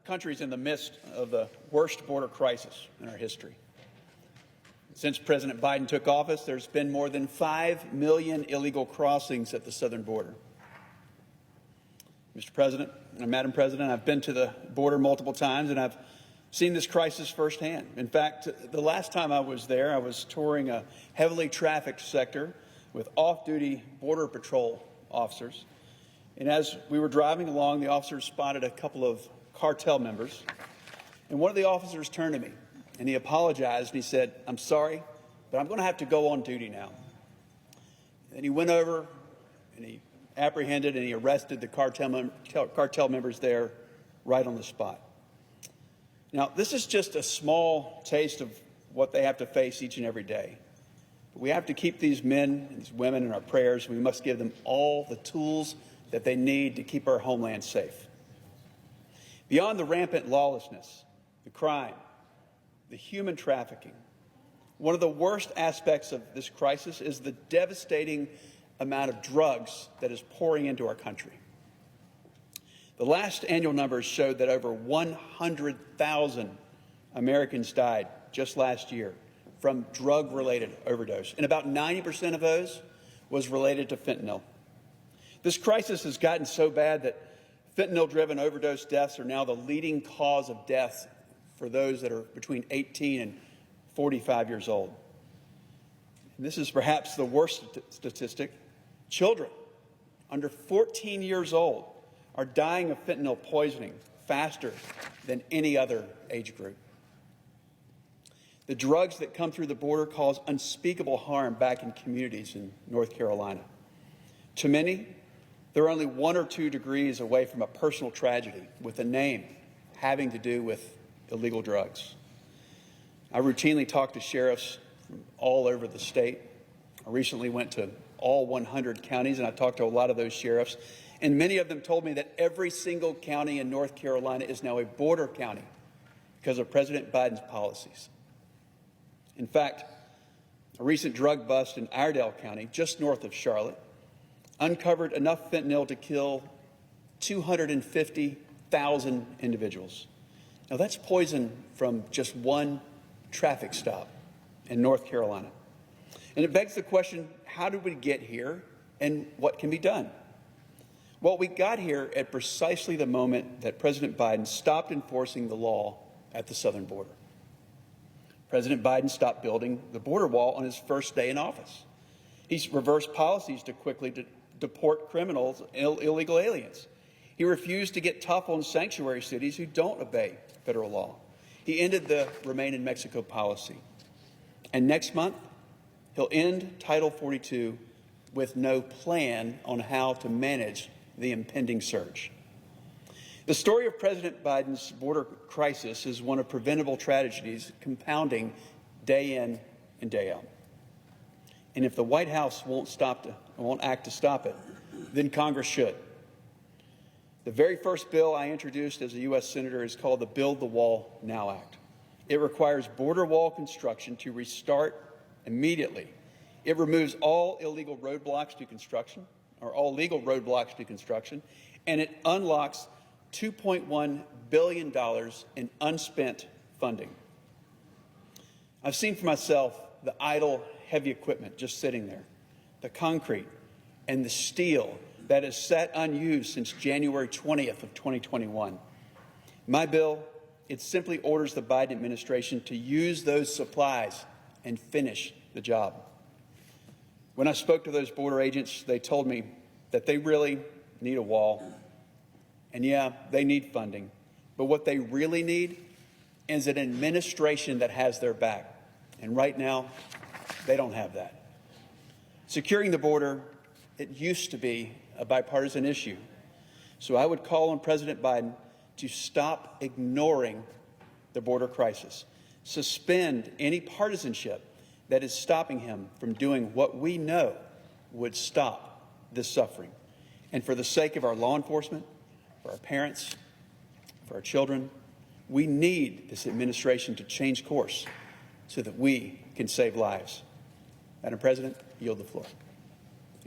Our country is in the midst of the worst border crisis in our history. Since President Biden took office, there's been more than 5 million illegal crossings at the southern border. Mr. President and Madam President, I've been to the border multiple times, and I've seen this crisis firsthand. In fact, the last time I was there, I was touring a heavily trafficked sector with off-duty Border Patrol officers. And as we were driving along, the officers spotted a couple of cartel members. And one of the officers turned to me, and he apologized, and he said, "I'm sorry, but I'm going to have to go on duty now." And he went over, and he apprehended and he arrested the cartel members there right on the spot. Now, this is just a small taste of what they have to face each and every day. But we have to keep these men and these women in our prayers. We must give them all the tools that they need to keep our homeland safe. Beyond the rampant lawlessness, the crime, the human trafficking, one of the worst aspects of this crisis is the devastating amount of drugs that is pouring into our country. The last annual numbers showed that over 100,000 Americans died just last year from drug-related overdose, and about 90% of those was related to fentanyl. This crisis has gotten so bad that fentanyl-driven overdose deaths are now the leading cause of death for those that are between 18 and 45 years old. And this is perhaps the worst statistic. Children under 14 years old are dying of fentanyl poisoning faster than any other age group. The drugs that come through the border cause unspeakable harm back in communities in North Carolina. To many, they're only 1 or 2 degrees away from a personal tragedy with a name having to do with illegal drugs. I routinely talk to sheriffs from all over the state. I recently went to all 100 counties, and I talked to a lot of those sheriffs, and many of them told me that every single county in North Carolina is now a border county because of President Biden's policies. In fact, a recent drug bust in Iredell County, just north of Charlotte, uncovered enough fentanyl to kill 250,000 individuals. Now, that's poison from just one traffic stop in North Carolina. And it begs the question, how did we get here and what can be done? Well, we got here at precisely the moment that President Biden stopped enforcing the law at the southern border. President Biden stopped building the border wall on his first day in office. He's reversed policies to quickly deport criminals and illegal aliens. He refused to get tough on sanctuary cities who don't obey federal law. He ended the Remain in Mexico policy. And next month, he'll end Title 42 with no plan on how to manage the impending surge. The story of President Biden's border crisis is one of preventable tragedies compounding day in and day out. And if the White House won't act to stop it, then Congress should. The very first bill I introduced as a U.S. Senator is called the Build the Wall Now Act. It requires border wall construction to restart immediately. It removes all illegal roadblocks to construction, or all legal roadblocks to construction, and it unlocks $2.1 billion in unspent funding. I've seen for myself the idle, heavy equipment just sitting there, the concrete and the steel that is sat unused since January 20th of 2021. My bill, it simply orders the Biden administration to use those supplies and finish the job. When I spoke to those border agents, they told me that they really need a wall. And yeah, they need funding. But what they really need is an administration that has their back. And right now, they don't have that. Securing the border, it used to be a bipartisan issue. So I would call on President Biden to stop ignoring the border crisis. Suspend any partisanship that is stopping him from doing what we know would stop this suffering. And for the sake of our law enforcement, for our parents, for our children, we need this administration to change course so that we can save lives. Madam President, I yield the floor.